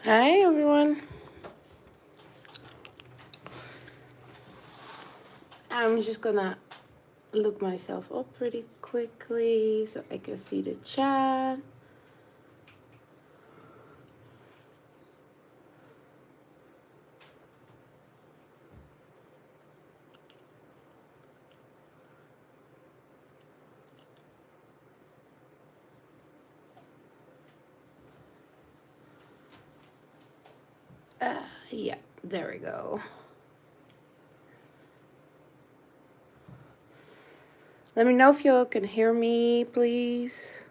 Hi everyone. I'm just gonna look myself up pretty quickly so I can see the chat. Yeah, there we go. Let me know if you can hear me, please.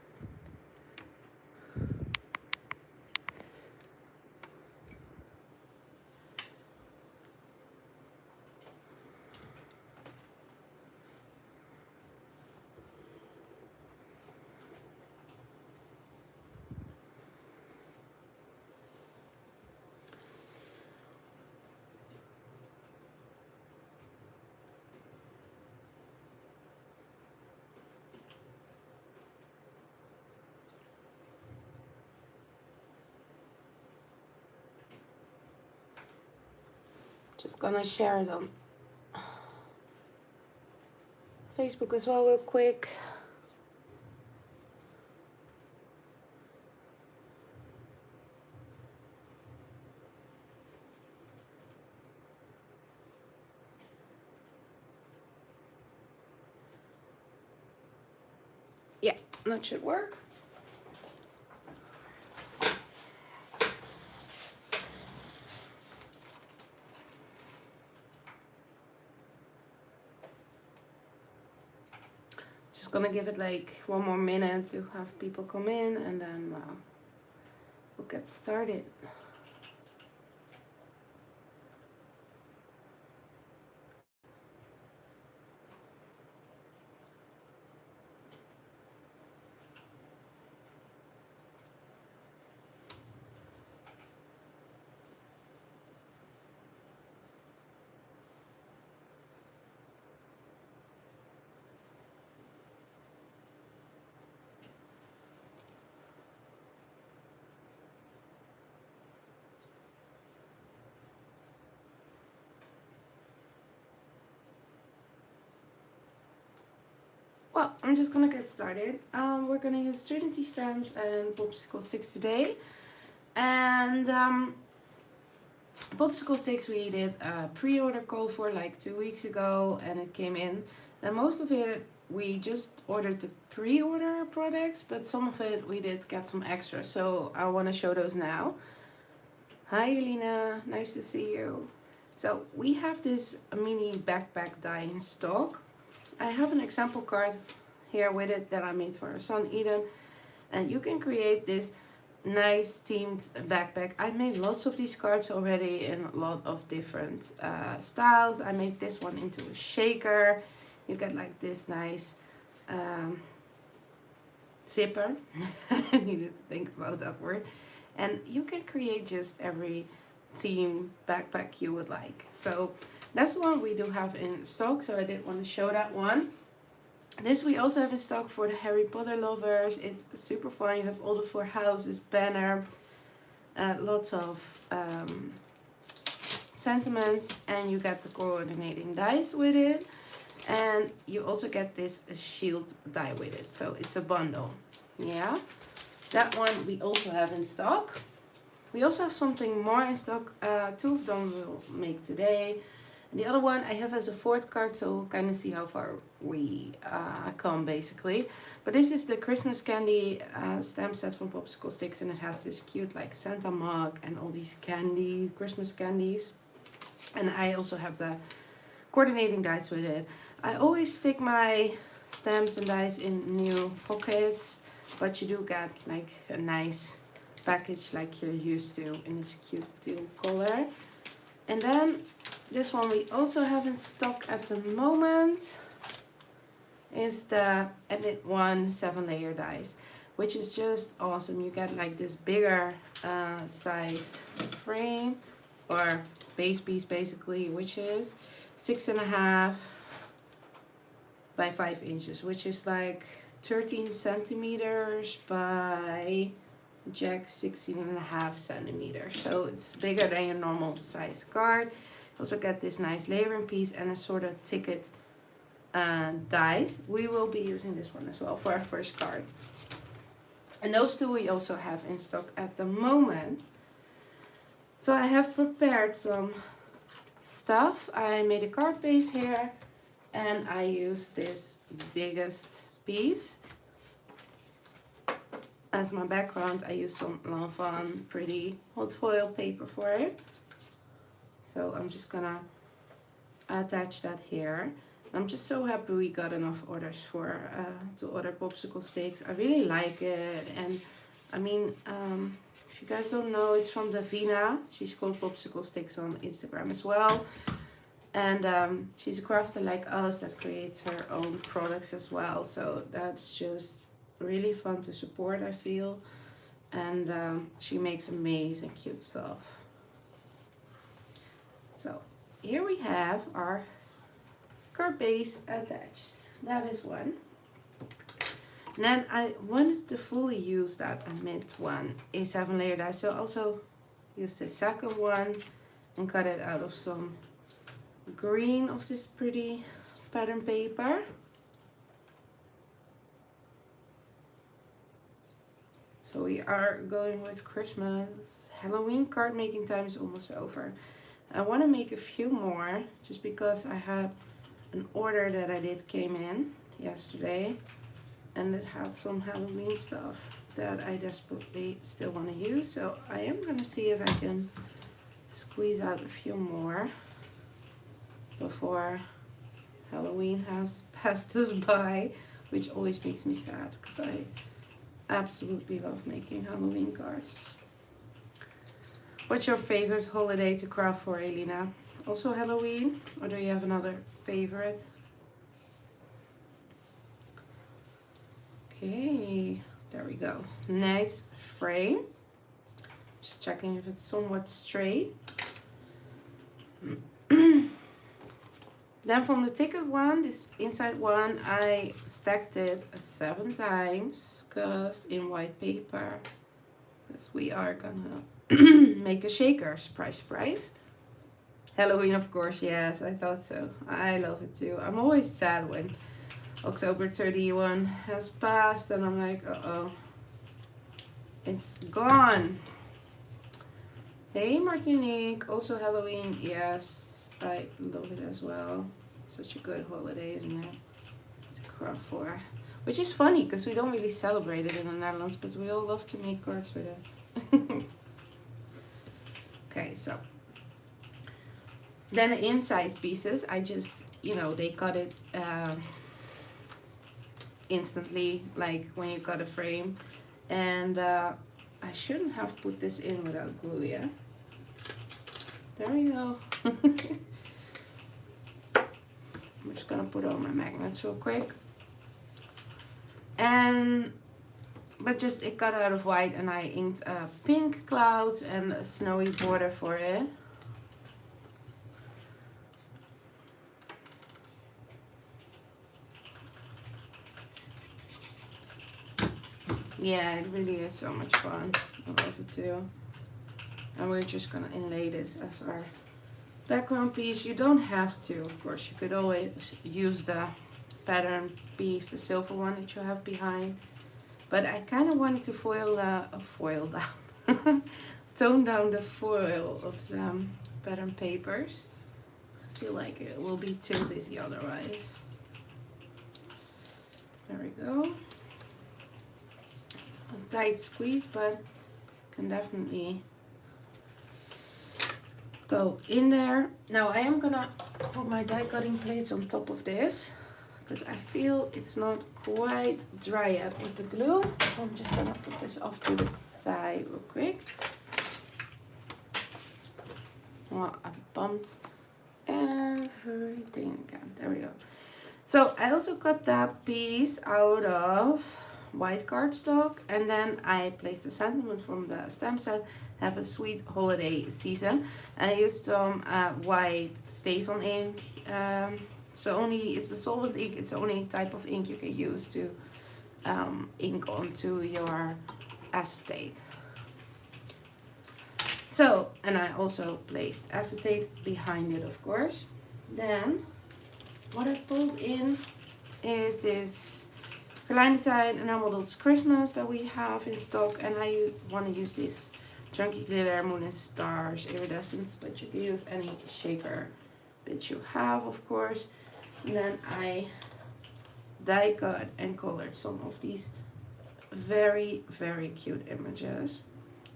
Just gonna share it on Facebook as well, real quick. Yeah, that should work. Just gonna give it like one more minute to have people come in and then we'll get started. Well, I'm just gonna get started. We're gonna use Trinity stamps and popsicle sticks today. And popsicle sticks we did a pre-order call for like 2 weeks ago and it came in. And most of it we just ordered the pre-order products, but some of it we did get some extra. So I want to show those now. Hi Elena, nice to see you. So we have this mini backpack die in stock. I have an example card here with it that I made for our son Eden, and you can create this nice themed backpack. I made lots of these cards already in a lot of different styles. I made this one into a shaker. You get like this nice zipper. I needed to think about that word. And you can create just every theme backpack you would like. So that's one we do have in stock, so I did want to show that one. This we also have in stock for the Harry Potter lovers. It's super fun. You have all the 4 houses, banner, lots of sentiments, and you get the coordinating dice with it. And you also get this shield die with it. So it's a bundle. Yeah. That one we also have in stock. We also have something more in stock. 2 of them we'll make today. And the other one I have as a 4th card, so we'll kind of see how far we come basically. But this is the Christmas candy stamp set from Popsicle Sticks, and it has this cute like Santa mug and all these candies, Christmas candies. And I also have the coordinating dice with it. I always stick my stamps and dice in new pockets, but you do get like a nice package like you're used to in this cute teal color. And then this one we also have in stock at the moment is the Edit 1 7-layer dice, which is just awesome. You get like this bigger size frame or base piece basically, which is 6.5 by 5 inches, which is like 13 centimeters by Jack 16.5 centimeters. So it's bigger than your normal size card. You also get this nice layering piece and a sort of ticket dies. We will be using this one as well for our first card. And those two we also have in stock at the moment. So I have prepared some stuff. I made a card base here and I used this biggest piece as my background. I used some Lanvin pretty hot foil paper for it. So I'm just gonna attach that here. I'm just so happy we got enough orders for to order popsicle sticks. I really like it, and I mean, if you guys don't know, it's from Davina. She's called Popsicle Sticks on Instagram as well, and she's a crafter like us that creates her own products as well. So that's just really fun to support, I feel, and she makes amazing cute stuff. So here we have our card base attached. That is one. And then I wanted to fully use that mid one A7 layer die, so I also used the second one and cut it out of some green of this pretty pattern paper. So we are going with Christmas. Halloween card making time is almost over. I want to make a few more just because I had an order that I did came in yesterday and it had some Halloween stuff that I desperately still want to use. So I am going to see if I can squeeze out a few more before Halloween has passed us by, which always makes me sad because I absolutely love making Halloween cards. What's your favorite holiday to craft for, Elina? Also Halloween, or do you have another favorite? Okay, there we go. Nice frame. Just checking if it's somewhat straight. Then from the ticket one, this inside one, I stacked it 7 times because in white paper, because we are gonna make a shaker. Surprise, surprise. Halloween, of course, yes, I thought so. I love it too. I'm always sad when October 31 has passed and I'm like, uh-oh, it's gone. Hey, Martinique, also Halloween, yes, I love it as well. It's such a good holiday, isn't it, to craft for. Which is funny, because we don't really celebrate it in the Netherlands, but we all love to make cards with it. Okay, so then the inside pieces, I just, you know, they cut it instantly, like when you cut a frame. And I shouldn't have put this in without glue, yeah? There we go. I'm just gonna put on my magnets real quick. But just it cut out of white and I inked pink clouds and a snowy border for it. Yeah, it really is so much fun. I love it too. And we're just gonna inlay this as our background piece. You don't have to, of course. You could always use the pattern piece, the silver one that you have behind. But I kind of wanted to tone down the foil of the pattern papers. I feel like it will be too busy otherwise. There we go. It's a tight squeeze, but can definitely go in there. Now I am gonna put my die cutting plates on top of this because I feel it's not quite dry yet with the glue. So I'm just gonna put this off to the side real quick. Well, I bumped everything again. There we go. So I also cut that piece out of white cardstock, and then I placed a sentiment from the stamp set, have a sweet holiday season, and I used some white stays-on ink. It's a solvent ink. It's the only type of ink you can use to ink onto your acetate. So, and I also placed acetate behind it, of course. Then, what I pulled in is this Verlijn Design Enameled Christmas that we have in stock. And I want to use this Chunky Glitter Moon and Stars Iridescent, but you can use any shaker bits you have, of course. And then I die cut and colored some of these very, very cute images.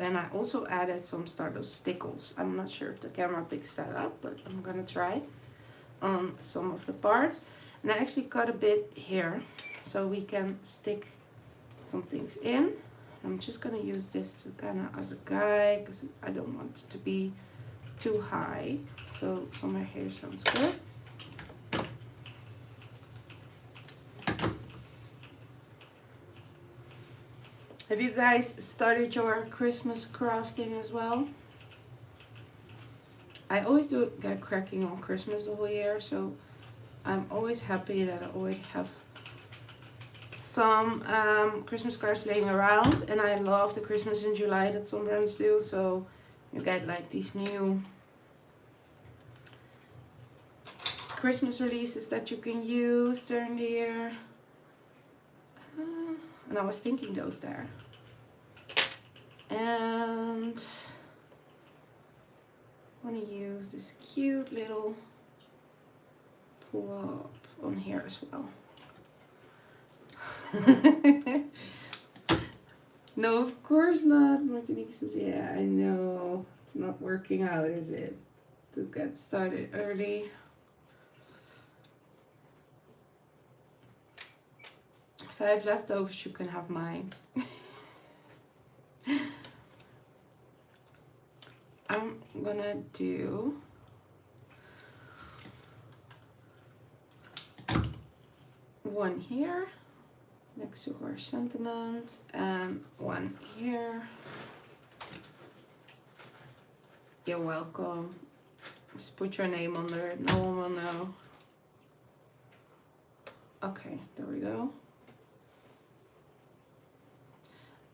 And I also added some Stardust stickles. I'm not sure if the camera picks that up, but I'm gonna try on some of the parts. And I actually cut a bit here so we can stick some things in. I'm just gonna use this to kind of as a guide because I don't want it to be too high. So somewhere here sounds good. Have you guys started your Christmas crafting as well? I always do get cracking on Christmas the whole year, so I'm always happy that I always have some Christmas cards laying around, and I love the Christmas in July that some brands do, so you get like these new Christmas releases that you can use during the year. And I was thinking those there. And I want to use this cute little plop on here as well. No, of course not. Martinique says, yeah, I know. It's not working out, is it? To get started early. If I have leftovers, you can have mine. I'm gonna do one here next to her sentiment and one here. You're welcome. Just put your name under it, no one will know. Okay, there we go.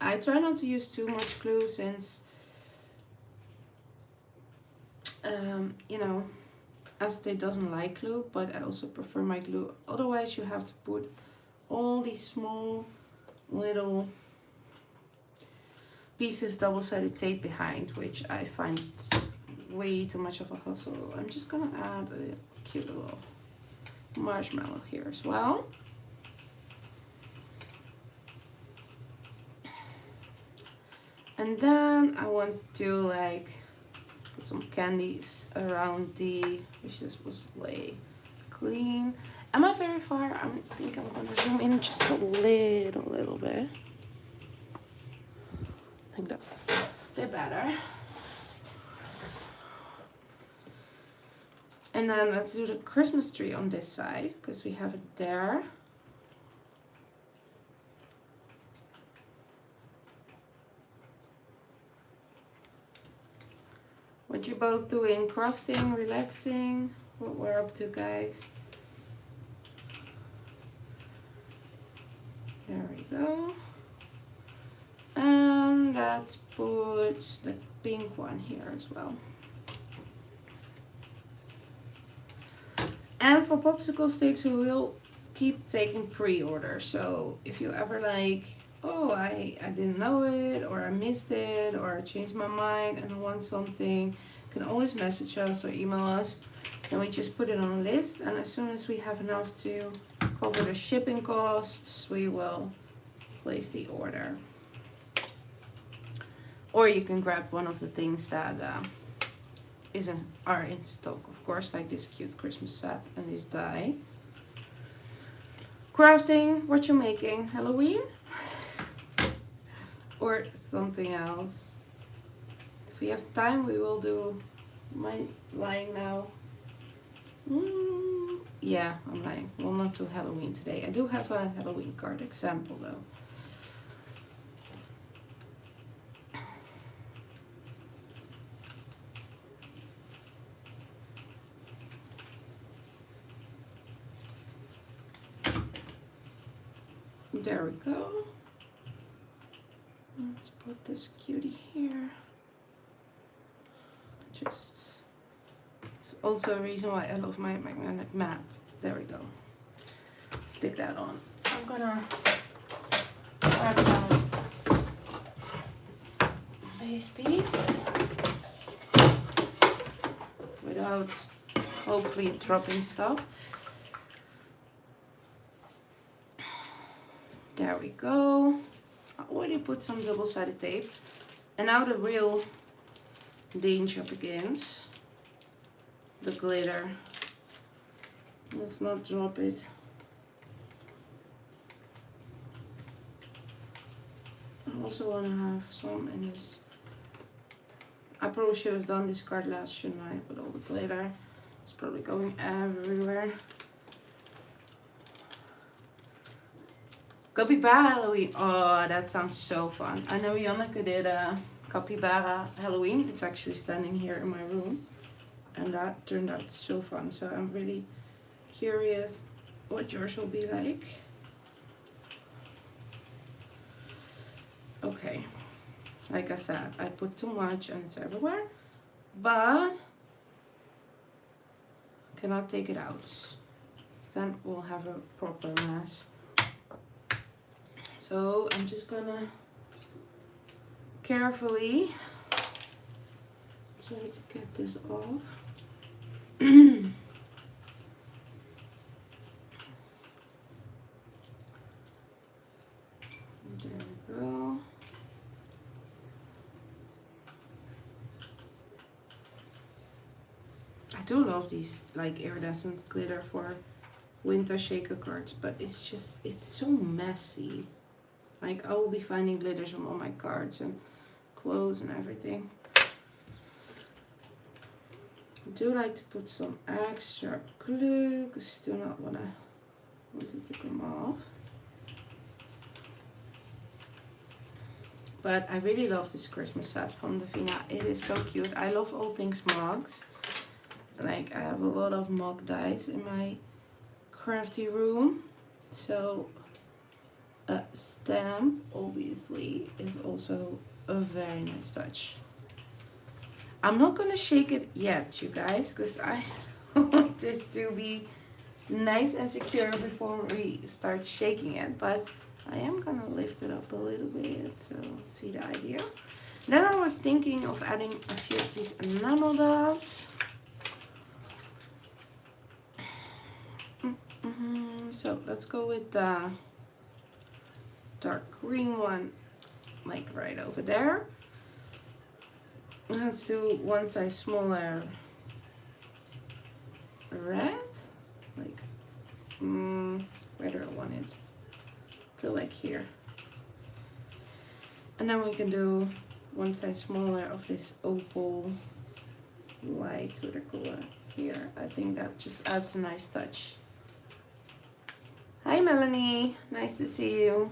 I try not to use too much glue since, you know, acetate doesn't like glue, but I also prefer my glue. Otherwise, you have to put all these small little pieces double-sided tape behind, which I find way too much of a hassle. I'm just gonna add a cute little marshmallow here as well. And then I want to like put some candies around the, which this was lay clean. Am I very far? I think I'm gonna zoom in just a little bit. I think that's a bit better. And then let's do the Christmas tree on this side because we have it there. What you both doing? Crafting, relaxing? What we're up to, guys? There we go. And let's put the pink one here as well. And for popsicle sticks, we will keep taking pre-orders. So if you ever like, oh, I didn't know it, or I missed it, or I changed my mind and I want something, you can always message us or email us. And we just put it on a list. And as soon as we have enough to cover the shipping costs, we will place the order. Or you can grab one of the things that are in stock, of course, like this cute Christmas set and this die. Crafting, what you making? Halloween? Or something else? If we have time, we will do. Am I lying now? Yeah, I'm lying. We'll not do Halloween today. I do have a Halloween card example though. There we go. Let's put this cutie here. Just, it's also a reason why I love my magnetic mat. There we go. Stick that on. I'm gonna grab down this piece without hopefully dropping stuff. There we go. I already put some double-sided tape. And now the real danger begins. The glitter. Let's not drop it. I also want to have some in this. I probably should have done this card last, shouldn't I? With all the glitter. It's probably going everywhere. Capybara Halloween. Oh, that sounds so fun. I know Janneke did a Capybara Halloween. It's actually standing here in my room. And that turned out so fun. So I'm really curious what yours will be like. Okay. Like I said, I put too much and it's everywhere. But cannot take it out. Then we'll have a proper mess. So I'm just gonna carefully try to get this off. There we go. I do love these like iridescent glitter for winter shaker cards, but it's just, it's so messy. Like I will be finding glitters on all my cards and clothes and everything. I do like to put some extra glue because I do not want it to come off. But I really love this Christmas set from Davina. It is so cute. I love all things mugs. Like I have a lot of mug dies in my crafty room. So a stamp obviously is also a very nice touch. I'm not gonna shake it yet, you guys, because I want this to be nice and secure before we start shaking it. But I am gonna lift it up a little bit, so see the idea. Then I was thinking of adding a few of these enamel dots. So let's go with the dark green one, like right over there. Let's do one size smaller red, like where do I want it? I feel like here. And then we can do one size smaller of this opal light watercolor here. I think that just adds a nice touch. Hi Melanie, nice to see you.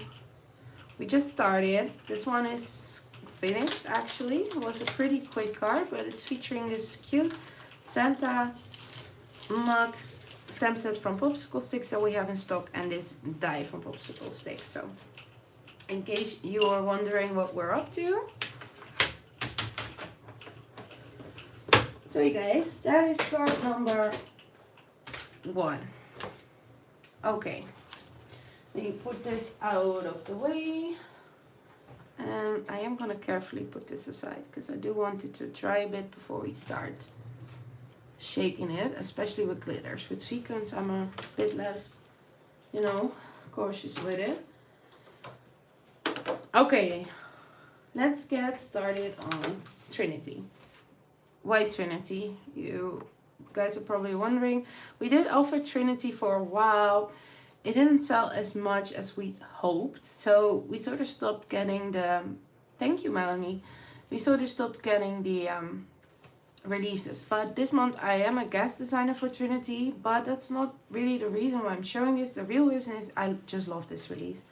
We just started. This one is finished actually. It was a pretty quick card, but it's featuring this cute Santa mug stamp set from Popsicle Sticks that we have in stock and this die from Popsicle Sticks. So in case you are wondering what we're up to. So you guys, that is card number 1. Okay. Let me put this out of the way. And I am going to carefully put this aside because I do want it to dry a bit before we start shaking it, especially with glitters. With sequins, I'm a bit less, you know, cautious with it. Okay, let's get started on Trinity. Why Trinity? You guys are probably wondering. We did offer Trinity for a while. It didn't sell as much as we hoped, so we sort of stopped getting the, thank you Melanie, we sort of stopped getting the releases. But this month I am a guest designer for Trinity, but that's not really the reason why I'm showing this. The real reason is I just love this release.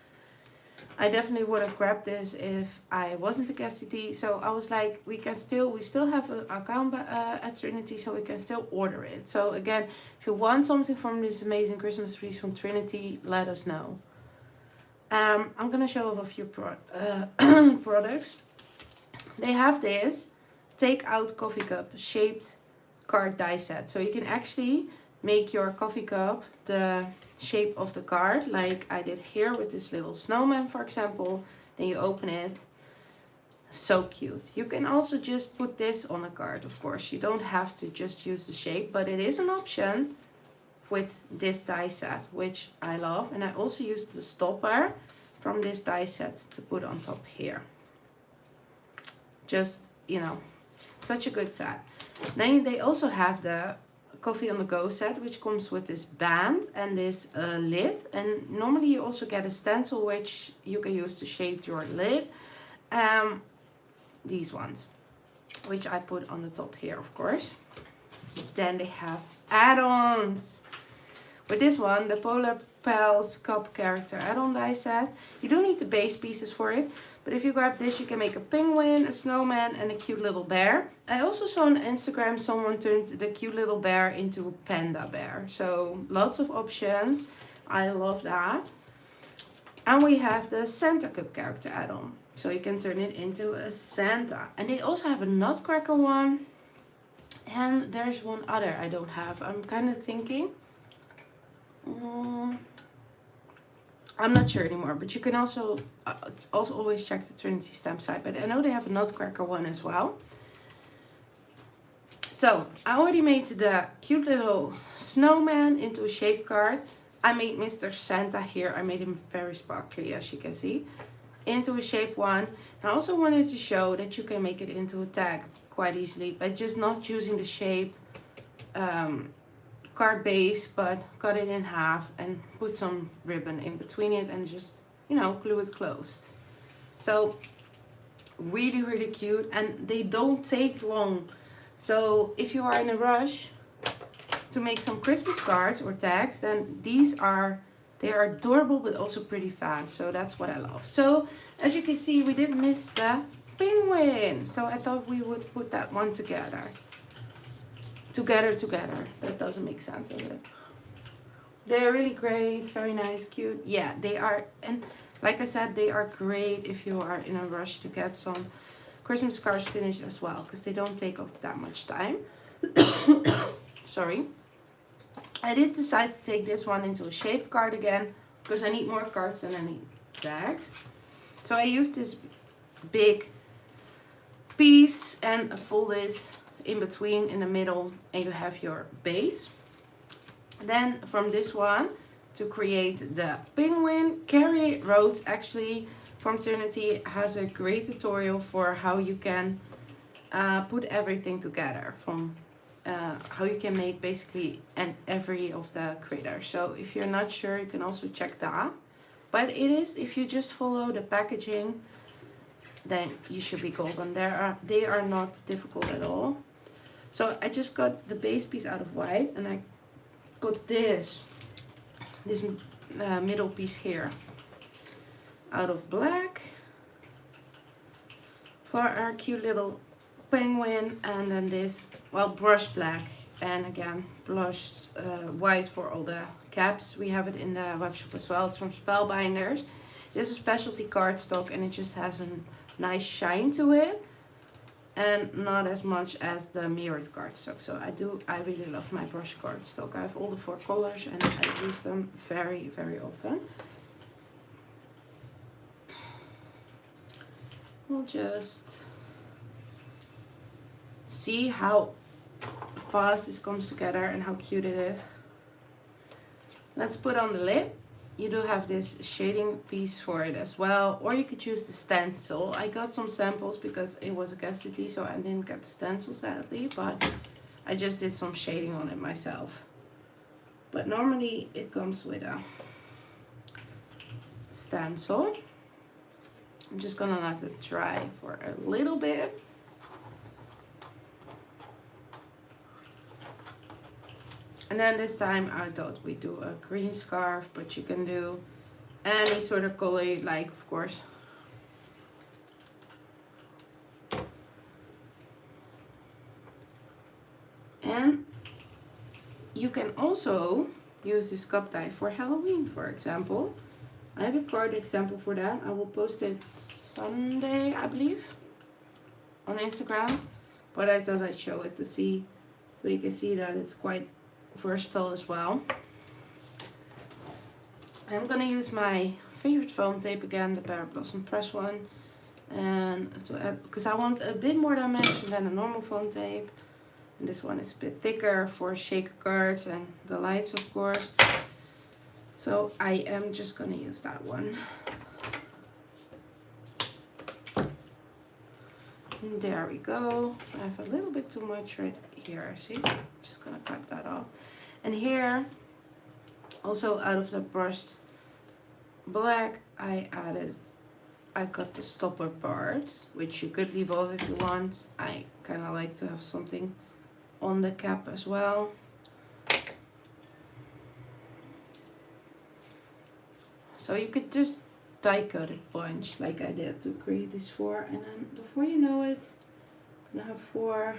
I definitely would have grabbed this if I wasn't a guest CT. So I was like, we still have an account at Trinity, so we can still order it. So again, if you want something from this amazing Christmas release from Trinity, let us know. I'm gonna show off a few products. They have this take out coffee cup shaped card die set. So you can actually make your coffee cup the shape of the card, like I did here with this little snowman, for example. Then you open it. So cute. You can also just put this on a card, of course. You don't have to just use the shape, but it is an option with this die set, which I love. And I also used the stopper from this die set to put on top here. Just, you know, such a good set. Then they also have the coffee on the go set, which comes with this band and this lid. And normally you also get a stencil, which you can use to shape your lid. These ones, which I put on the top here, of course. Then they have add-ons. With this one, the Polar Pals Cup Character add-on die set. You don't need the base pieces for it, but if you grab this, you can make a penguin, a snowman, and a cute little bear. I also saw on Instagram someone turned the cute little bear into a panda bear. So lots of options. I love that. And we have the Santa Cup Character add-on. So you can turn it into a Santa. And they also have a Nutcracker one. And there's one other I don't have. I'm kind of thinking. I'm not sure anymore. But you can also always check the Trinity Stamp site. But I know they have a Nutcracker one as well. So I already made the cute little snowman into a shaped card. I made Mr. Santa here. I made him very sparkly, as you can see, into a shape one. I also wanted to show that you can make it into a tag quite easily by just not using the shape card base, but cut it in half and put some ribbon in between it and just, you know, glue it closed. So really, really cute, and they don't take long. So if you are in a rush to make some Christmas cards or tags, then they are adorable but also pretty fast. So that's what I love. So as you can see, we didn't miss the penguin. So I thought we would put that one together. Together. That doesn't make sense, does it? They're really great, very nice, cute. Yeah, they are. And like I said, they are great if you are in a rush to get some Christmas cards finished as well, because they don't take up that much time. Sorry. I did decide to take this one into a shaped card again, because I need more cards than I need tags. So I used this big piece and fold it in between in the middle, and you have your base. Then from this one, to create the penguin, Carrie wrote actually from Trinity has a great tutorial for how you can put everything together, from how you can make basically every of the critters. So if you're not sure, you can also check that. But it is, if you just follow the packaging, then you should be golden. They are not difficult at all. So I just got the base piece out of white, and I got this middle piece here out of black for our cute little penguin, and then this, well, brush black, and again blush white for all the caps. We have it in the web shop as well. It's from Spellbinders. This is specialty cardstock, and it just has a nice shine to it, and not as much as the mirrored cardstock. So I really love my brush cardstock. I have all the 4 colors, and I use them very, very often. We'll just see how fast this comes together and how cute it is. Let's put on the lid. You do have this shading piece for it as well, or you could use the stencil. I got some samples because it was a scarcity, so I didn't get the stencil sadly, but I just did some shading on it myself. But normally it comes with a stencil. I'm just gonna let it dry for a little bit. And then this time I thought we'd do a green scarf, but you can do any sort of color you like, of course. And you can also use this cup tie for Halloween, for example. I have a card example for that. I will post it Sunday, I believe, on Instagram. but I thought I'd show it to see, so you can see that it's quite versatile as well. I'm gonna use my favorite foam tape again, the Pear Blossom Press one, and because I want a bit more dimension than a normal foam tape. And this one is a bit thicker for shaker cards and the lights, of course. So I am just gonna use that one. And there we go. I have a little bit too much right here, see? Just gonna cut that off. And here, also out of the brushed black, I cut the stopper part, which you could leave off if you want. I kind of like to have something on the cap as well. So you could just die cut a bunch like I did to create these 4, and then before you know it, I'm gonna have 4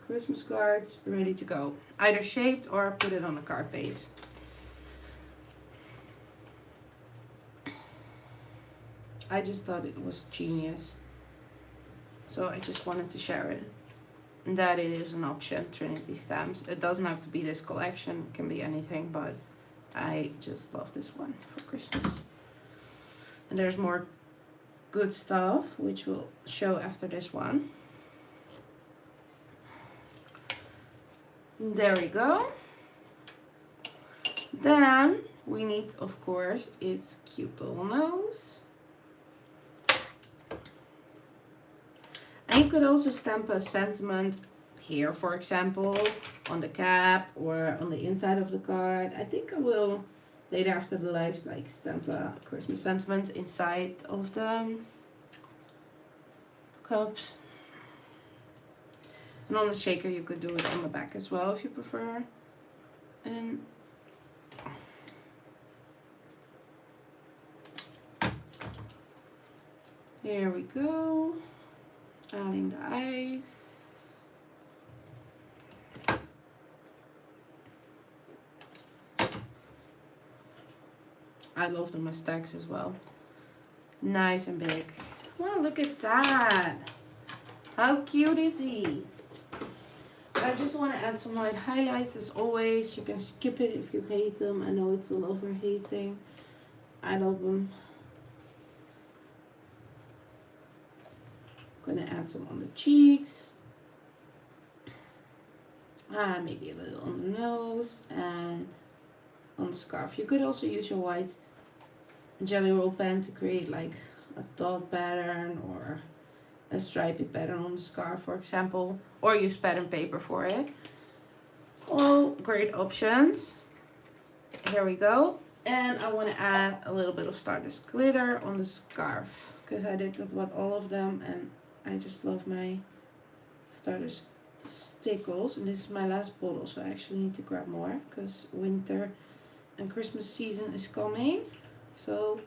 Christmas cards ready to go, either shaped or put it on a card base. I just thought it was genius, so I just wanted to share it. And that it is an option, Trinity stamps. It doesn't have to be this collection, it can be anything, but I just love this one for Christmas. And there's more good stuff, which we'll show after this one. There we go. Then we need, of course, its cute little nose. And you could also stamp a sentiment here, for example, on the cap or on the inside of the card. I think I will later after the live like stamp a Christmas sentiment inside of the cups. And on the shaker you could do it on the back as well if you prefer. And here we go. Adding the ice. I love the mustaches as well. Nice and big. Wow, look at that. How cute is he? I just want to add some light highlights as always. You can skip it if you hate them. I know it's a love or hate thing. I love them. Gonna add some on the cheeks, maybe a little on the nose and on the scarf. You could also use your white jelly roll pen to create like a dot pattern or a stripy pattern on the scarf, for example, or use pattern paper for it. All great options. Here we go. And I want to add a little bit of Stardust glitter on the scarf because I did that with all of them, and I just love my Stardust stickles. And this is my last bottle, so I actually need to grab more because winter and Christmas season is coming. So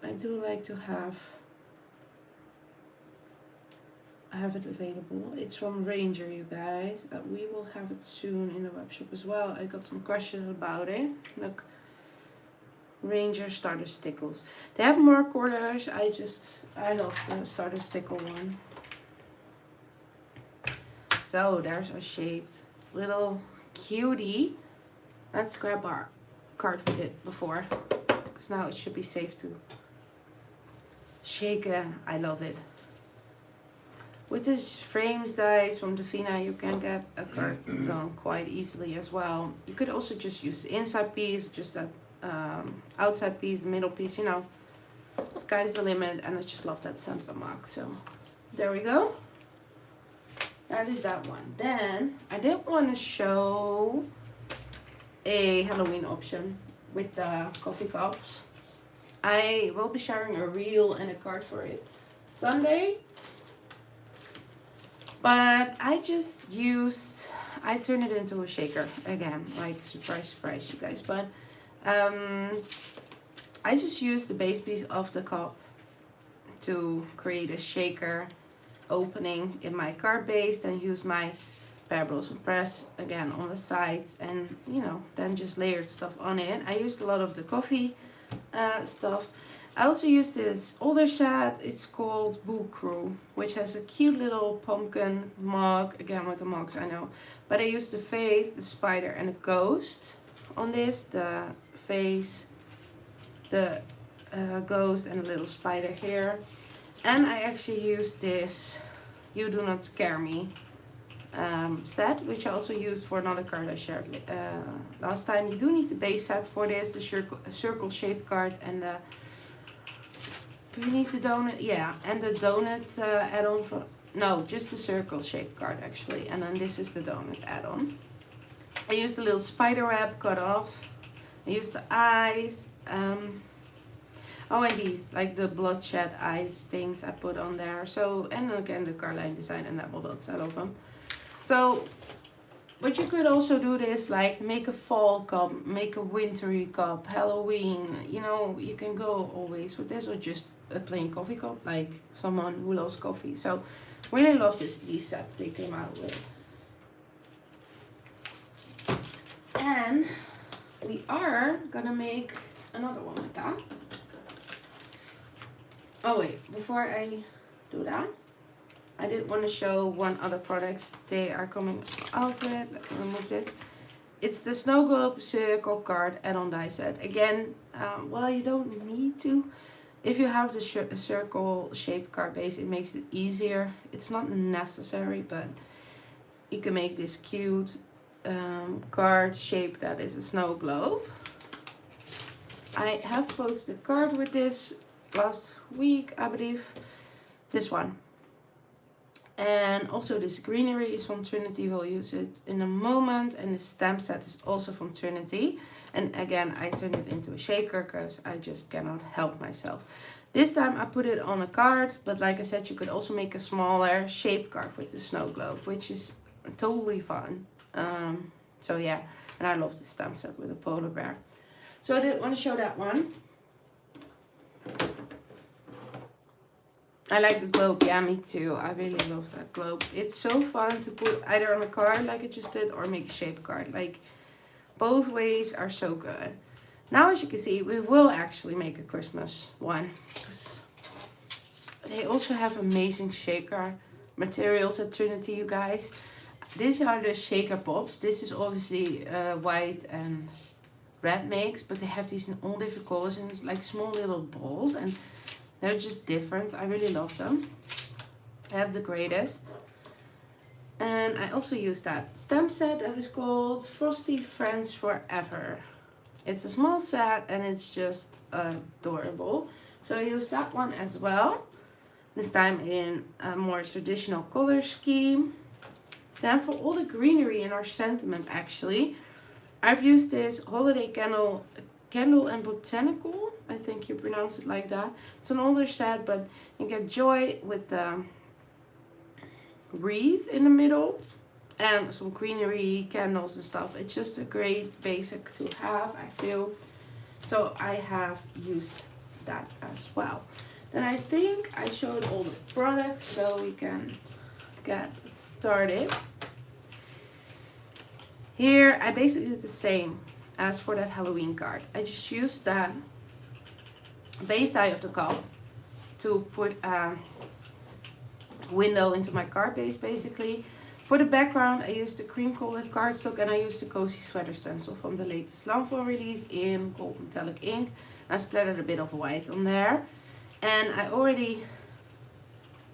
I do like to have it available. It's from Ranger, you guys. We will have it soon in the web shop as well. I got some questions about it. Look, Ranger Stardust stickles. They have more colors. I love the Stardust stickle one. So there's a shaped little cutie. Let's grab our card we did before, because now it should be safe to shake it. I love it. With this frames dies from Davina, you can get a card done quite easily as well. You could also just use the inside piece, just a outside piece, the middle piece, you know. Sky's the limit, and I just love that Santa mark. So there we go. That is that one. Then I did want to show a Halloween option with the coffee cups. I will be sharing a reel and a card for it Sunday. But I turned it into a shaker again, like surprise, surprise, you guys. But I just used the base piece of the cup to create a shaker opening in my card base, then use my Pear Blossom Press again on the sides, and you know, then just layered stuff on it. I used a lot of the coffee stuff. I also use this older set. It's called Boo Crew, which has a cute little pumpkin mug. Again, with the mugs, I know. But I used the face, the spider, and a ghost on this. The face, the ghost, and a little spider here. And I actually used this You Do Not Scare Me set, which I also used for another card I shared last time. You do need the base set for this, the circle shaped card, and the, do you need the donut? Yeah, and the donut add-on for, no, just the circle shaped card actually. And then this is the donut add-on. I used the little spider web cut off. I used the eyes. Oh, and these, like the bloodshed eyes things I put on there. So, and again the Carline design, and that will set of them. So, but you could also do this, like make a fall cup, make a wintry cup, Halloween. You know, you can go always with this, or just a plain coffee cup, like someone who loves coffee. So, really love these sets they came out with. And we are gonna make another one like that. Oh wait, before I do that, I did want to show one other products. They are coming out of it. Let me remove this. It's the Snow Globe Circle Card add-on die set. Again, well, you don't need to. If you have the circle shaped card base, it makes it easier. It's not necessary, but you can make this cute card shape that is a snow globe. I have posted a card with this last week, I believe. This one. And also this greenery is from Trinity. We'll use it in a moment. And the stamp set is also from Trinity. And again, I turned it into a shaker because I just cannot help myself. This time I put it on a card. But like I said, you could also make a smaller shaped card with the snow globe, which is totally fun. So yeah, and I love this stamp set with a polar bear. So I did want to show that one. I like the globe. Yeah, me too. I really love that globe. It's so fun to put either on a card like I just did, or make a shaped card. Like, both ways are so good. Now, as you can see, we will actually make a Christmas one. They also have amazing shaker materials at Trinity, you guys. These are the shaker pops. This is obviously white and red mix, but they have these in all different colors, and it's like small little balls, and they're just different. I really love them. I have the greatest. And I also use that stamp set that is called Frosty Friends Forever. It's a small set and it's just adorable. So I use that one as well. This time in a more traditional color scheme. Then for all the greenery in our sentiment, actually, I've used this holiday candle and botanical. I think you pronounce it like that. It's an older set, but you get joy with the wreath in the middle and some greenery, candles and stuff. It's just a great basic to have, I feel. So I have used that as well. Then I think I showed all the products, so we can get started. Here I basically did the same as for that Halloween card. I just used that base die of the cup to put a window into my card base, basically. For the background, I used the cream colored cardstock, and I used the cozy sweater stencil from the latest Landfall release in gold metallic ink. I splattered a bit of white on there, and I already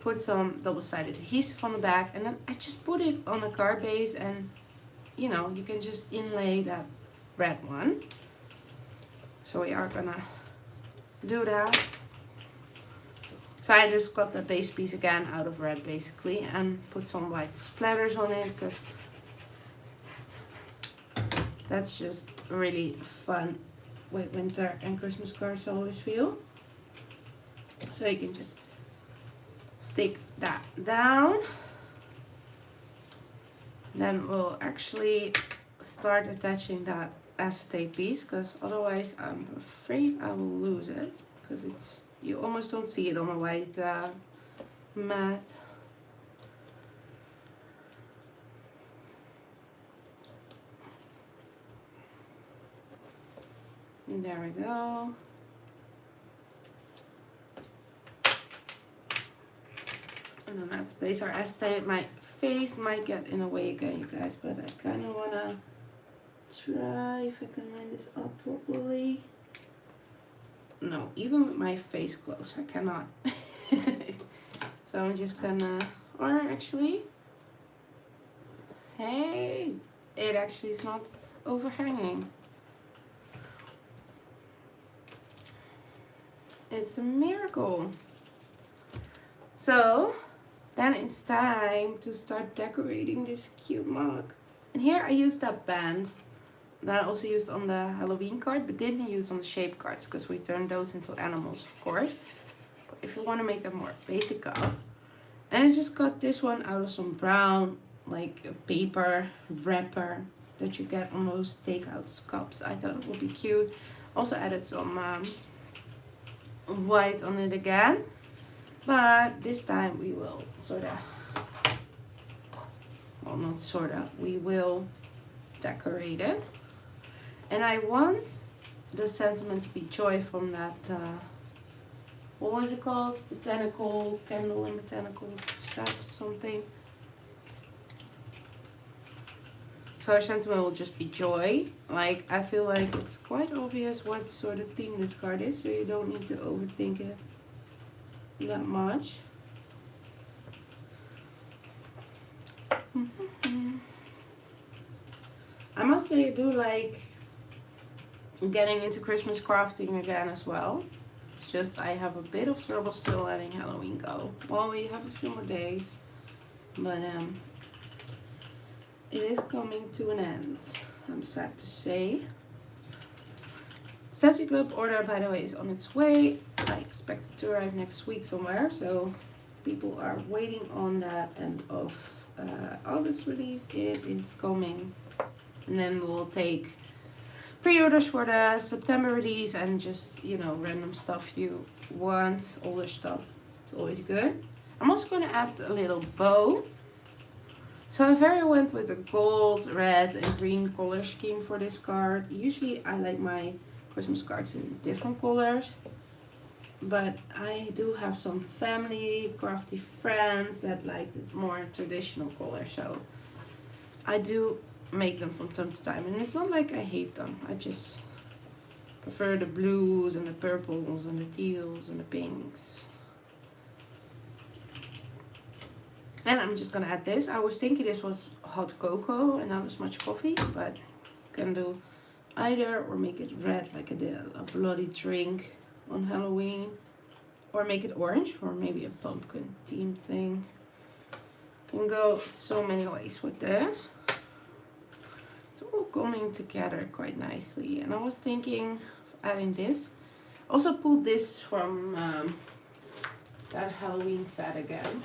put some double-sided adhesive on the back, and then I just put it on a card base, and you know, you can just inlay that red one. So we are gonna do that. So I just got the base piece again out of red, basically, and put some white splatters on it, because that's just really fun with winter and Christmas cards, I always feel. So you can just stick that down. Then we'll actually start attaching that acetate piece, because otherwise I'm afraid I will lose it, because it's, you almost don't see it on a white mat. And there we go. And then let's place our acetate. My face might get in the way again, you guys, but I kind of want to try if I can line this up properly. No, even with my face closed, I cannot. So I'm just gonna, or actually, hey, it actually is not overhanging. It's a miracle. So then it's time to start decorating this cute mug. And here I used that band that I also used on the Halloween card, but didn't use on the shape cards because we turned those into animals, of course. But if you want to make a more basic cup, and I just got this one out of some brown, like a paper wrapper that you get on those takeout cups. I thought it would be cute. Also added some white on it again, but this time we will we will decorate it. And I want the sentiment to be joy from that, what was it called? Botanical candle and botanical sap something. So our sentiment will just be joy. Like, I feel like it's quite obvious what sort of theme this card is, so you don't need to overthink it that much. I must say I do like getting into Christmas crafting again as well. It's just I have a bit of trouble still letting Halloween go. Well, we have a few more days, but it is coming to an end, I'm sad to say. Sassy Club order, by the way, is on its way. I expect it to arrive next week somewhere, so people are waiting on that end of August release. It is coming, and then we'll take pre-orders for the September release and just, you know, random stuff you want, older stuff. It's always good. I'm also going to add a little bow. So I very went with a gold, red and green color scheme for this card. Usually I like my Christmas cards in different colors, but I do have some family, crafty friends that like the more traditional color, so I do make them from time to time, and it's not like I hate them. I just prefer the blues and the purples and the teals and the pinks. And I'm just gonna add this. I was thinking this was hot cocoa and not as much coffee, but you can do either, or make it red like I did a bloody drink on Halloween, or make it orange for maybe a pumpkin theme thing. Can go so many ways with this. It's all coming together quite nicely, and I was thinking of adding this. Also pulled this from that Halloween set again.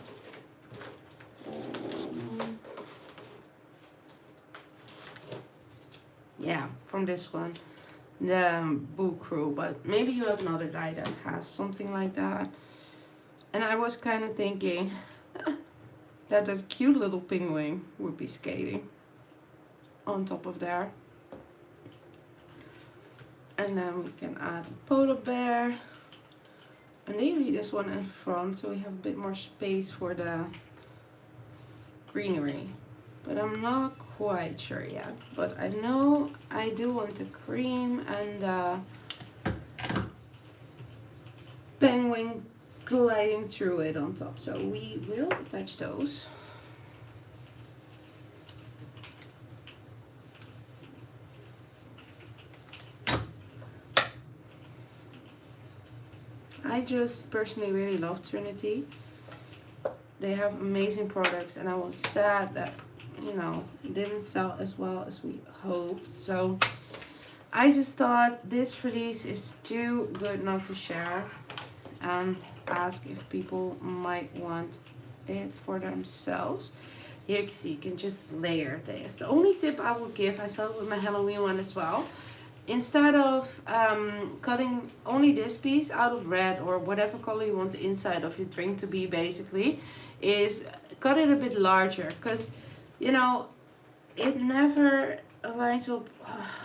Yeah, from this one, the Boo Crew, but maybe you have another die that has something like that. And I was kind of thinking that cute little penguin would be skating on top of there. And then we can add a polar bear, and maybe this one in front, so we have a bit more space for the greenery. But I'm not quite sure yet. But I know I do want a cream and penguin gliding through it on top, so we will attach those. I just personally really love Trinity. They have amazing products, and I was sad that, you know, it didn't sell as well as we hoped. So I just thought this release is too good not to share, and ask if people might want it for themselves. Here you can see you can just layer this. The only tip I would give, I saw it with my Halloween one as well, instead of cutting only this piece out of red or whatever color you want the inside of your drink to be, basically, is cut it a bit larger, because, you know, it never lines up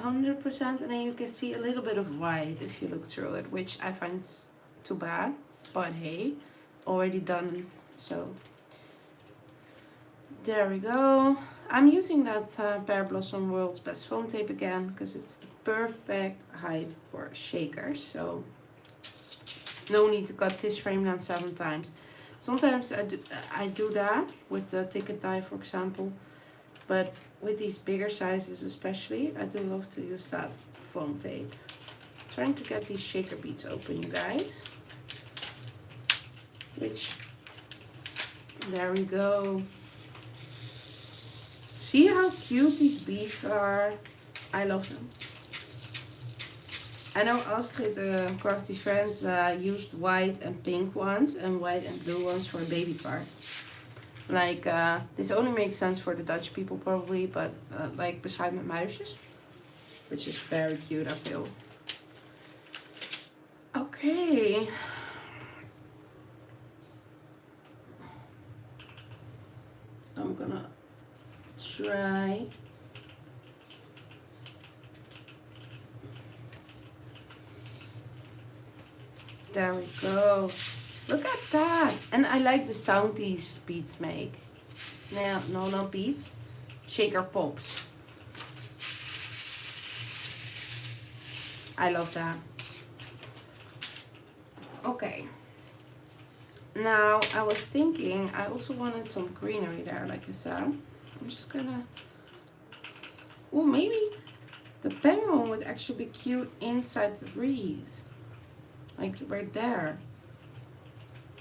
100%, and then you can see a little bit of white if you look through it, which I find too bad, but hey, already done. So There we go. I'm using that Pear Blossom World's Best Foam Tape again because it's the perfect height for shakers. So no need to cut this frame down 7 times. Sometimes I do that with the ticket die, for example. But with these bigger sizes especially, I do love to use that foam tape. Trying to get these shaker beads open, you guys. Which, there we go. See how cute these beads are? I love them. I know Astrid, crafty friends, used white and pink ones and white and blue ones for a baby card. Like, this only makes sense for the Dutch people probably, but like beside met muisjes. Which is very cute, I feel. Okay. I'm gonna try. There we go. Look at that. And I like the sound these beads make. No, not beads. Shaker pops. I love that. Okay. Now, I was thinking, I also wanted some greenery there, like I said. I'm just gonna... Oh, maybe the penguin would actually be cute inside the wreath. Like right there.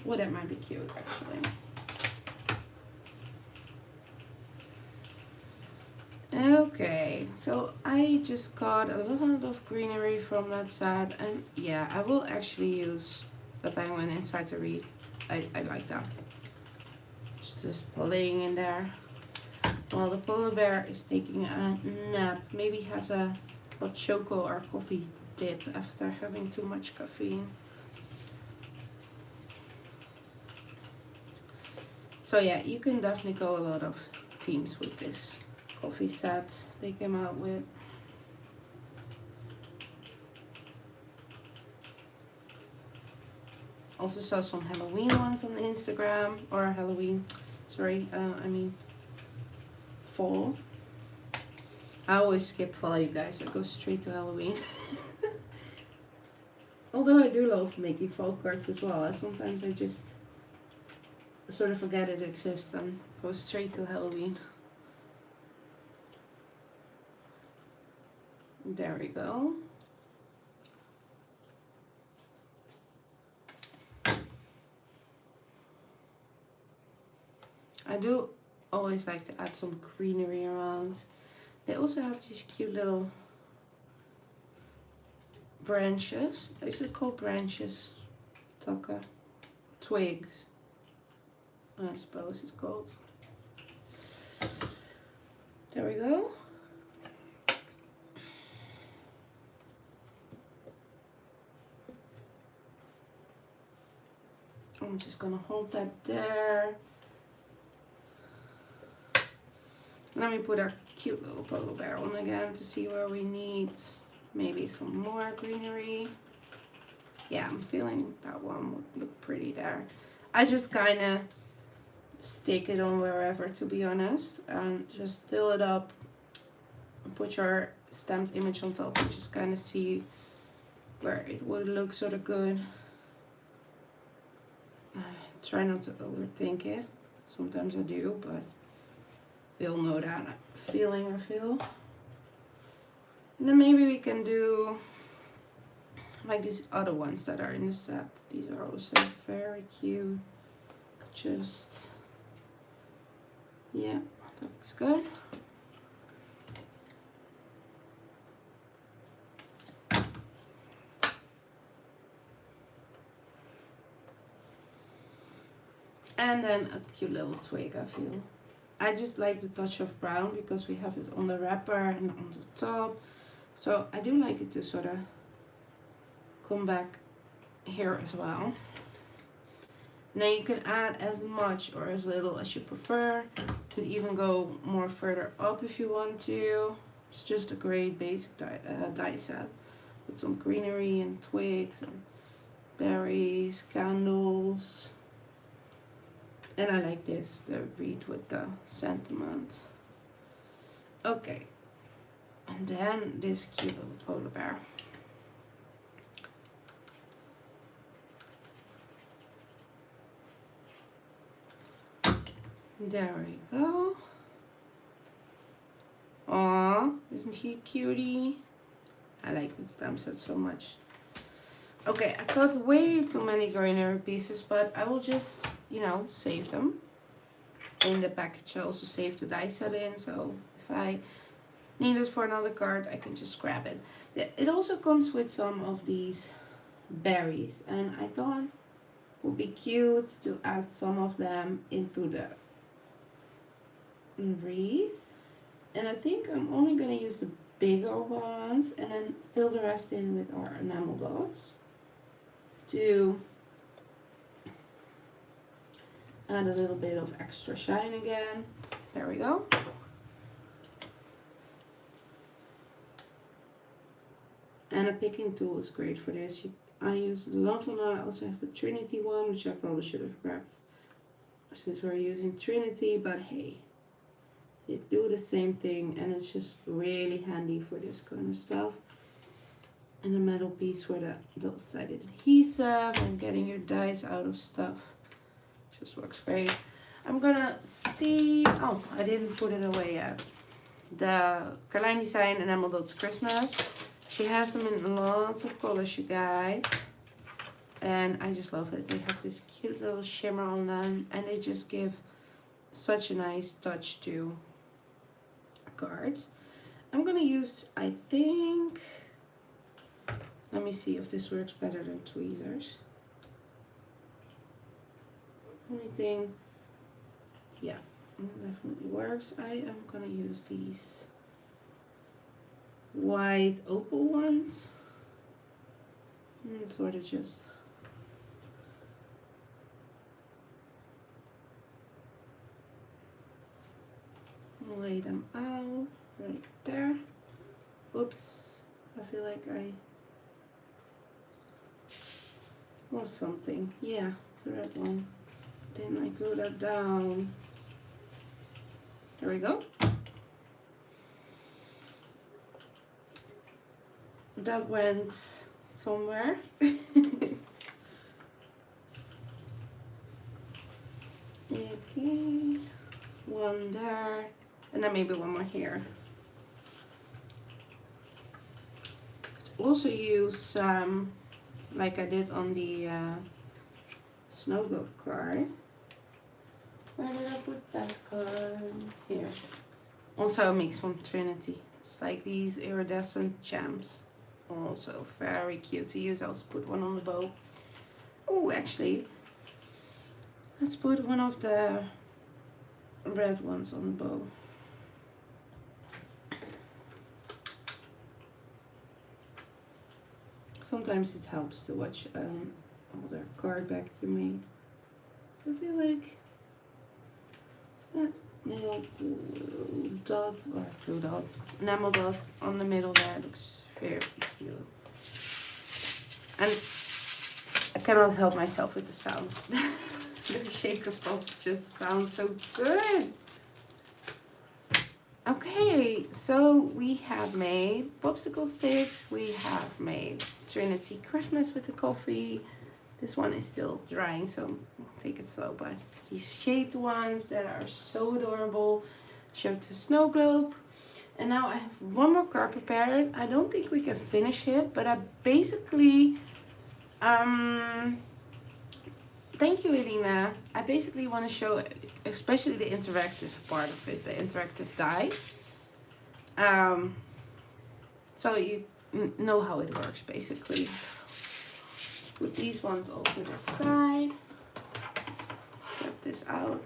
Oh, that might be cute, actually. Okay, so I just got a lot of greenery from that side. And yeah, I will actually use the penguin inside the wreath. I like that. It's just playing in there. While the polar bear is taking a nap. Maybe has a hot choco or coffee dip after having too much caffeine. So yeah, you can definitely go a lot of themes with this coffee set they came out with. Also saw some Halloween ones on Instagram, or Halloween, sorry, I mean fall. I always skip fall, you guys, I go straight to Halloween. Although I do love making fall cards as well, sometimes I just sort of forget it exists and go straight to Halloween. There we go. I do always like to add some greenery around. They also have these cute little branches. Is it called branches? Taka. Twigs, I suppose it's called. There we go. I'm just gonna hold that there. Let me put our cute little polar bear on again to see where we need maybe some more greenery. Yeah, I'm feeling that one would look pretty there. I just kind of stick it on wherever, to be honest, and just fill it up and put your stamped image on top and just kind of see where it would look sort of good. Try not to overthink it. Sometimes I do, but we all know that feeling I feel. And then maybe we can do like these other ones that are in the set. These are also very cute. Just, yeah, that looks good. And then a cute little twig, I feel. I just like the touch of brown because we have it on the wrapper and on the top. So I do like it to sort of come back here as well. Now you can add as much or as little as you prefer. You could even go more further up if you want to. It's just a great basic die set with some greenery and twigs and berries, candles. And I like this, the read with the sentiment. Okay. And then this cute little polar bear. There we go. Aww, isn't he a cutie? I like this stamp set so much. Okay, I got way too many greenery pieces, but I will just, you know, save them. In the package I also saved the die set in, so if I need it for another card, I can just grab it. It also comes with some of these berries, and I thought it would be cute to add some of them into the wreath. And I think I'm only going to use the bigger ones and then fill the rest in with our enamel dots to add a little bit of extra shine again. There we go. And a picking tool is great for this. I use the Lantana. I also have the Trinity one, which I probably should have grabbed since we're using Trinity, but hey, they do the same thing and it's just really handy for this kind of stuff. And a metal piece for the double-sided adhesive and getting your dies out of stuff. Just works great. I'm gonna see, oh, I didn't put it away yet. The Carline Design Enamel Dots Christmas. She has them in lots of colors, you guys. And I just love it. They have this cute little shimmer on them and they just give such a nice touch to cards. I'm gonna use, I think, let me see if this works better than tweezers. Only thing, yeah, it definitely works. I am gonna use these white opal ones and sort of just lay them out right there. Oops, I feel like I lost something. Yeah, the red one. Then I glue that down. There we go. That went somewhere. Okay, one there, and then maybe one more here. Also use, like I did on the snow globe card. Where did I put that card? Here. Also a mix from Trinity. It's like these iridescent gems. Also very cute to use. I also put one on the bow. Oh, actually, let's put one of the red ones on the bow. Sometimes it helps to watch older card back you made. So I feel like that little blue dot or blue dot, enamel dot on the middle there looks very cute. And I cannot help myself with the sound. The shaker pops just sound so good. Okay, so we have made popsicle sticks. We have made Trinity Christmas with the coffee. This one is still drying, so I'll take it slow, but these shaped ones that are so adorable. Showed the snow globe. And now I have one more card prepared. I don't think we can finish it, but I basically, thank you, Elina. I basically want to show, especially the interactive part of it, the interactive die. So you know how it works, basically. Put these ones all to the side. Let's get this out.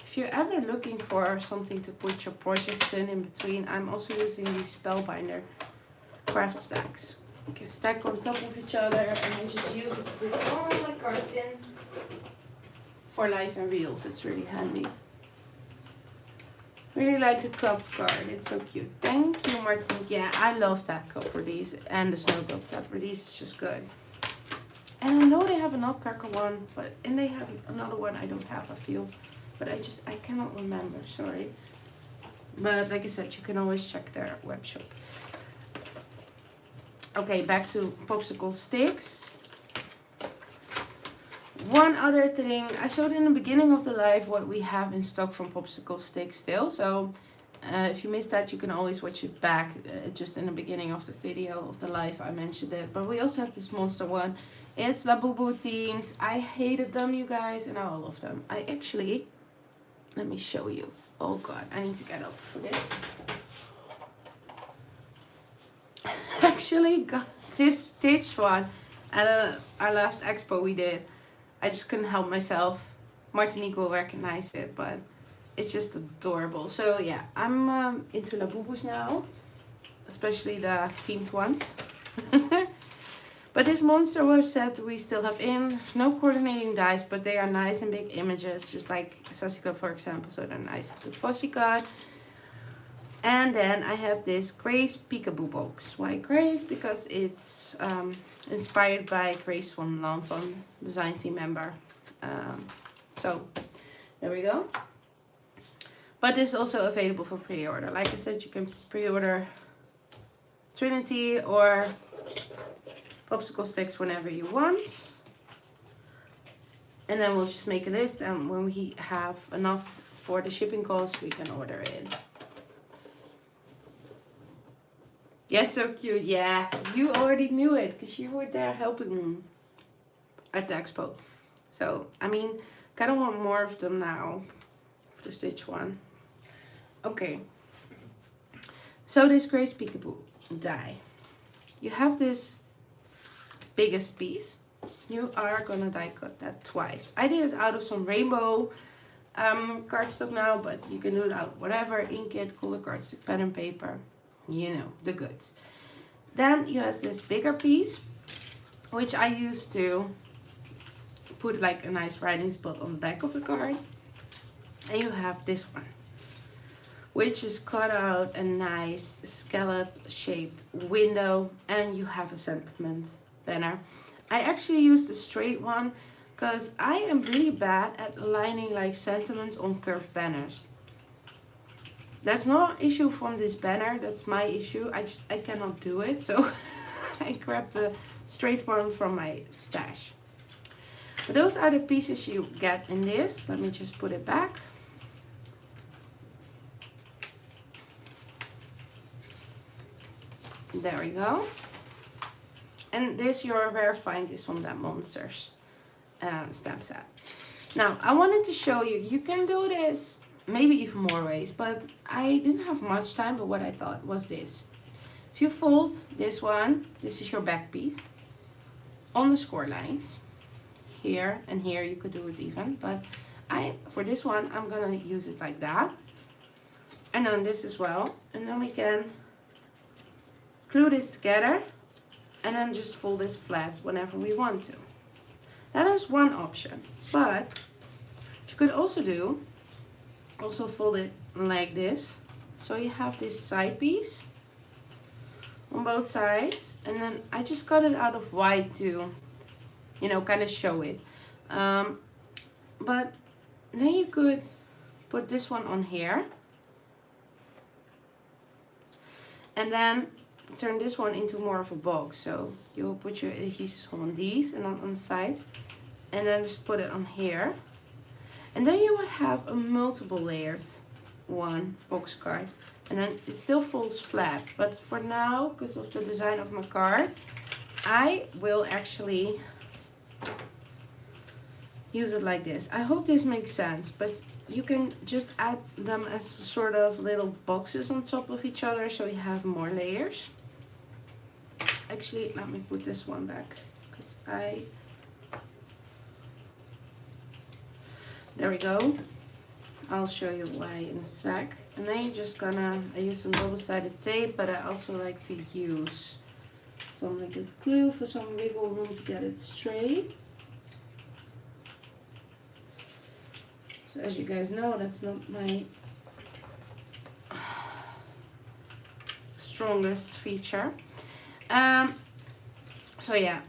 If you're ever looking for something to put your projects in between, I'm also using these Spellbinder craft stacks. You can stack on top of each other and I just use it to put all my cards in. For life and reels, it's really handy. Really like the cup card, it's so cute. Thank you, Martin. Yeah, I love that cup release and the snow globe cup release, it's just good. And I know they have a nutcracker one, and they have another one I don't have, I feel. But I cannot remember, sorry. But like I said, you can always check their web shop. Okay, back to popsicle sticks. One other thing, I showed in the beginning of the live what we have in stock from popsicle sticks still. So if you missed that, you can always watch it back. Just in the beginning of the video of the live, I mentioned it. But we also have this monster one. It's Labubu themed. I hated them, you guys, and all of them. I actually, let me show you. Oh god, I need to get up for this. Actually got this Stitch one at our last expo we did. I just couldn't help myself. Martinique will recognize it, but it's just adorable. So yeah, I'm into Labubus now, especially the themed ones. But this monster was set we still have in. There's no coordinating dice, but they are nice and big images, just like Sassika, for example. So they're nice. The Fossi card. And then I have this Grace Peekaboo box. Why Grace? Because it's inspired by Grace from Lanfon, design team member. So there we go. But this is also available for pre-order. Like I said, you can pre-order Trinity or popsicle sticks whenever you want. And then we'll just make a list, and when we have enough for the shipping cost, we can order it. Yes, so cute. Yeah, you already knew it because you were there helping me at the expo. So, I mean, kind of want more of them now for the Stitch one. Okay. So this Grace Peekaboo die. You have this biggest piece. You are gonna die cut that twice. I did it out of some rainbow cardstock now, but you can do it out whatever, ink it, color cardstock, pen and paper. You know, the goods. Then you have this bigger piece, which I used to put like a nice writing spot on the back of the card. And you have this one, which is cut out a nice scallop shaped window, and you have a sentiment banner. I actually used the straight one because I am really bad at aligning like sentiments on curved banners. That's not an issue from this banner, that's my issue. I cannot do it, so I grabbed the straight one from my stash. But those are the pieces you get in this. Let me just put it back. There we go. And this you're verifying this from that Monsters stamp set. Now I wanted to show you, you can do this maybe even more ways, but I didn't have much time. But what I thought was this: if you fold this one, this is your back piece on the score lines here and here. You could do it even, but for this one I'm gonna use it like that, and then this as well, and then we can glue this together and then just fold it flat whenever we want to. That is one option, but what you could also do, also fold it like this, so you have this side piece on both sides, and then I just cut it out of white to, you know, kind of show it. But then you could put this one on here, and then turn this one into more of a box. So you'll put your adhesives on these and on the sides, and then just put it on here. And then you would have a multiple layered one box card, and then it still folds flat. But for now, because of the design of my card, I will actually use it like this. I hope this makes sense, but you can just add them as sort of little boxes on top of each other, so you have more layers. Actually, let me put this one back, because there we go. I'll show you why in a sec. And then you're just gonna, I use some double-sided tape, but I also like to use some liquid glue for some wiggle room to get it straight. So as you guys know, that's not my strongest feature. So yeah,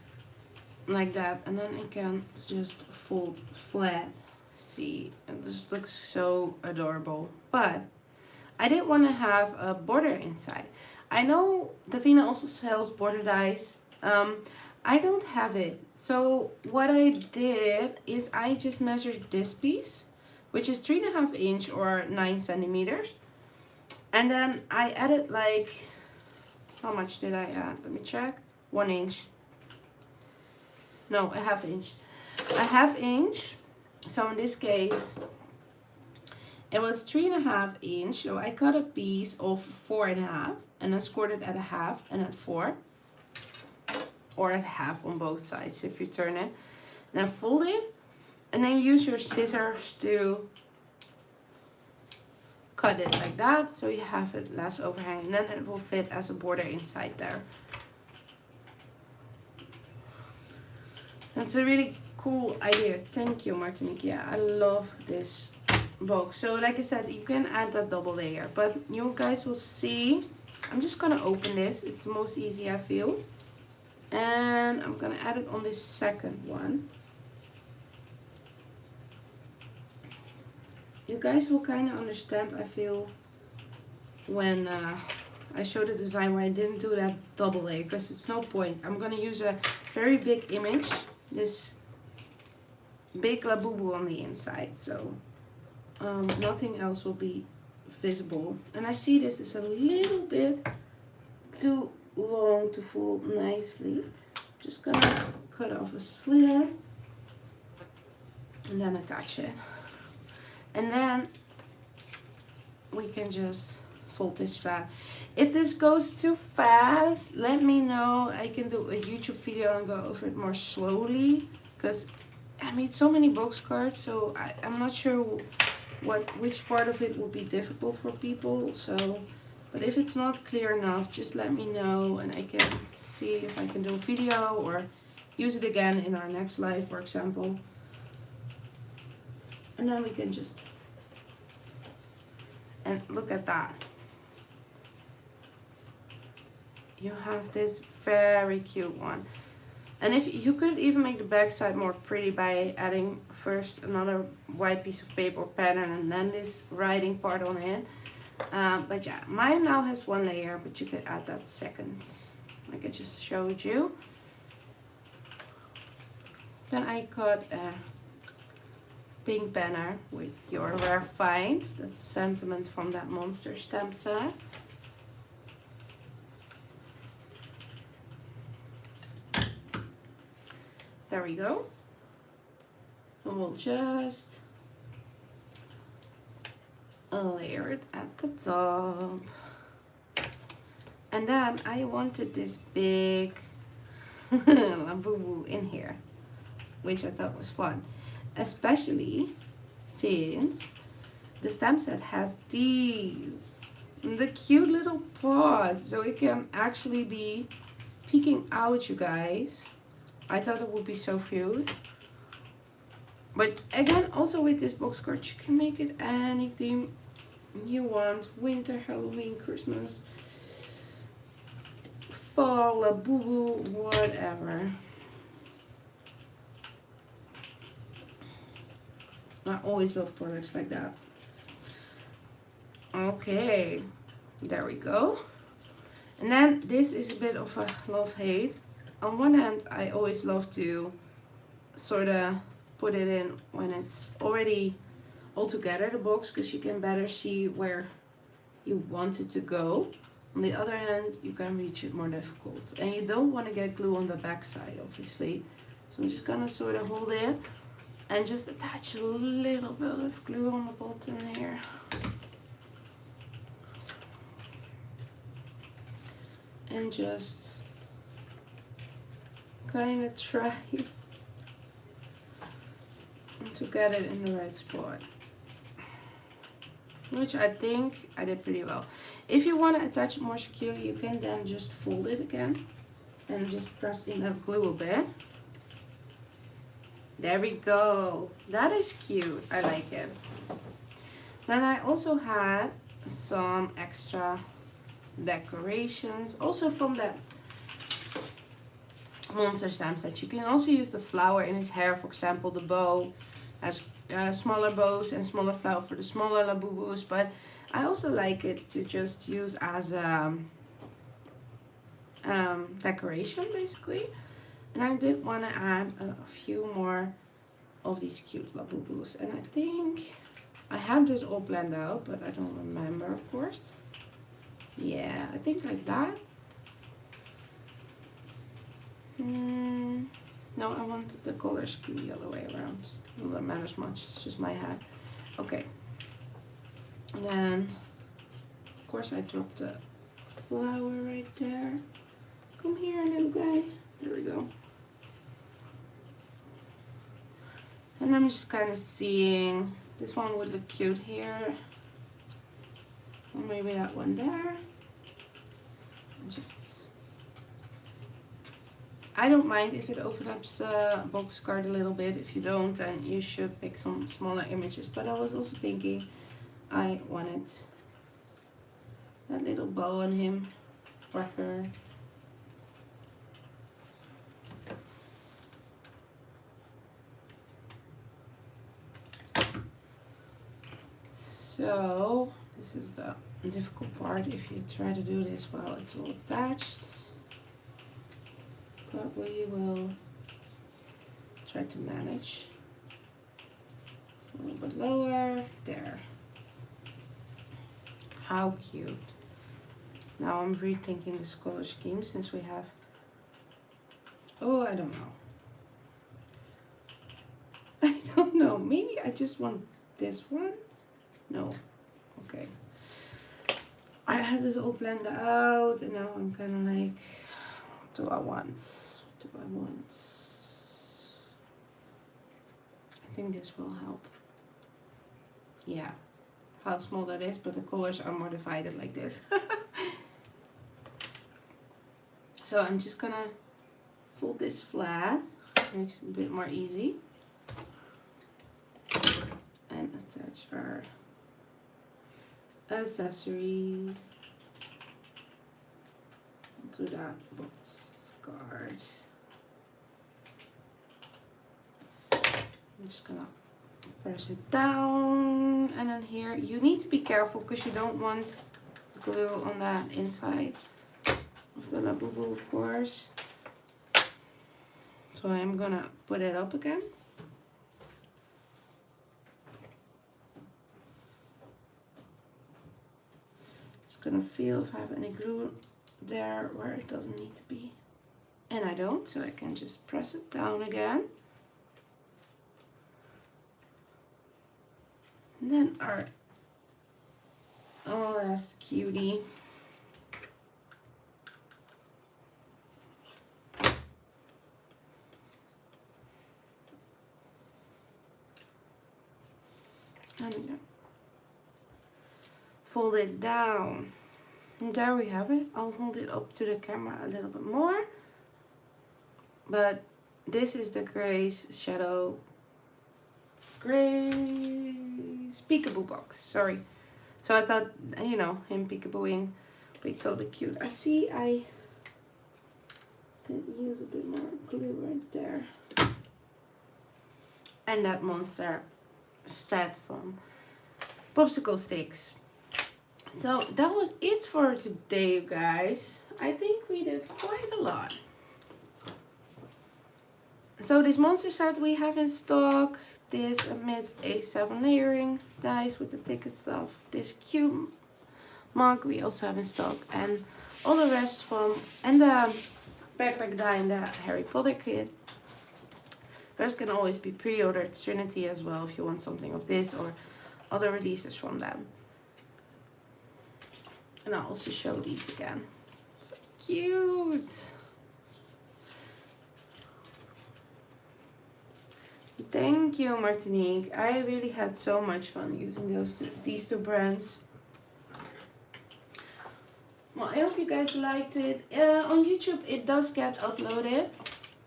like that, and then it can just fold flat. See, and this looks so adorable. But I didn't want to have a border inside. I know Davina also sells border dies. I don't have it. So what I did is I just measured this piece, which is 3.5 inch or 9 centimeters. And then I added like, how much did I add? Let me check. 1 inch. No, a half inch. A half inch. So in this case, it was 3.5 inch. So I cut a piece of 4.5 and then scored it at a half and at 4. Or at half on both sides if you turn it. And then fold it. And then use your scissors to cut it like that. So you have it less overhang. And then it will fit as a border inside there. That's a really cool idea. Thank you, Martinique. Yeah, I love this box. So like I said, you can add that double layer. But you guys will see. I'm just going to open this. It's the most easy, I feel. And I'm going to add it on this second one. You guys will kind of understand, I feel, when I show the design where I didn't do that double layer. Because it's no point. I'm going to use a very big image. This big labubu on the inside. So nothing else will be visible. And I see this is a little bit too long to fold nicely. Just gonna cut off a slit and then attach it, and then we can just fold this flat. If this goes too fast, let me know. I can do a YouTube video and go over it more slowly, because I made so many box cards, so I'm not sure which part of it will be difficult for people. So but if it's not clear enough, just let me know and I can see if I can do a video or use it again in our next live, for example. And then we can just, and look at that. You have this very cute one. And if you could even make the back side more pretty by adding first another white piece of paper or pattern and then this writing part on it. But yeah, mine now has 1 layer, but you could add that second, like I just showed you. Then I cut a pink banner with your rare find. That's a sentiment from that monster stamp set. There we go. And we'll just layer it at the top. And then I wanted this big labubu in here, which I thought was fun, especially since the stamp set has these, the cute little paws, so it can actually be peeking out, you guys. I thought it would be so cute. But again, also with this box card, you can make it any theme you want. Winter, Halloween, Christmas, fall, labubu, whatever. I always love products like that. Okay, there we go. And then this is a bit of a love-hate. On one hand, I always love to sort of put it in when it's already all together, the box, because you can better see where you want it to go. On the other hand, you can reach it more difficult. And you don't want to get glue on the back side, obviously. So I'm just gonna sort of hold it and just attach a little bit of glue on the bottom here. And just kind of try to get it in the right spot, which I think I did pretty well. If you want to attach it more securely, you can then just fold it again and just press in that glue a bit. There we go. That is cute. I like it. Then I also had some extra decorations, also from that monster stamp set. You can also use the flower in his hair, for example. The bow has smaller bows and smaller flower for the smaller Labubus, but I also like it to just use as a decoration basically. And I did want to add a few more of these cute Labubus, and I think I have this all planned out, but I don't remember, of course. Yeah, I think like that. No, I want the color scheme the other way around. Not that matters much, it's just my hat. Okay. And then, of course, I dropped the flower right there. Come here, little guy. There we go. And I'm just kind of seeing, this one would look cute here. Or maybe that one there. Just, I don't mind if it opens the box card a little bit. If you don't, then you should pick some smaller images. But I was also thinking I wanted that little bow on him or her. So this is the difficult part if you try to do this while it's all attached. But we will try to manage. It's a little bit lower. There. How cute. Now I'm rethinking this color scheme since we have... Oh, I don't know. I don't know. Maybe I just want this one. No. Okay. I had this all planned out and now I'm kind of like, what do I want? What do I want? I think this will help. Yeah. How small that is, but the colors are more divided like this. So I'm just gonna fold this flat. Makes it a bit more easy. And attach our accessories to that box card. I'm just gonna press it down, and then here you need to be careful because you don't want glue on that inside of the Labubu, of course. So I'm gonna put it up again. Gonna feel if I have any glue there where it doesn't need to be, and I don't, so I can just press it down again. And then our last cutie. And fold it down. And there we have it. I'll hold it up to the camera a little bit more. But this is the Grace Shadow Grace Peekaboo box. Sorry. So I thought, you know, him peekabooing be totally cute. I see I can use a bit more glue right there. And that monster set from Popsicle Sticks. So that was it for today, you guys. I think we did quite a lot. So this monster set we have in stock. This mid A7 layering dies with the ticket stuff. This cute mug we also have in stock. And all the rest from... And the backpack die in the Harry Potter kit. The rest can always be pre-ordered. Trinity as well if you want something of this or other releases from them. And I'll also show these again. So cute. Thank you, Martinique. I really had so much fun using these two brands. Well, I hope you guys liked it. On YouTube, it does get uploaded.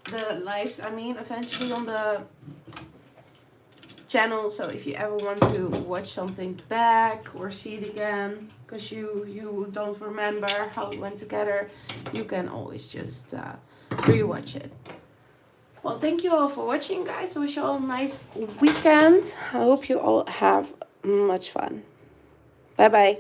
The lives, I mean, eventually on the channel. So if you ever want to watch something back or see it again, because you don't remember how it went together, you can always just rewatch it. Well, thank you all for watching, guys. I wish you all a nice weekend. I hope you all have much fun. Bye bye.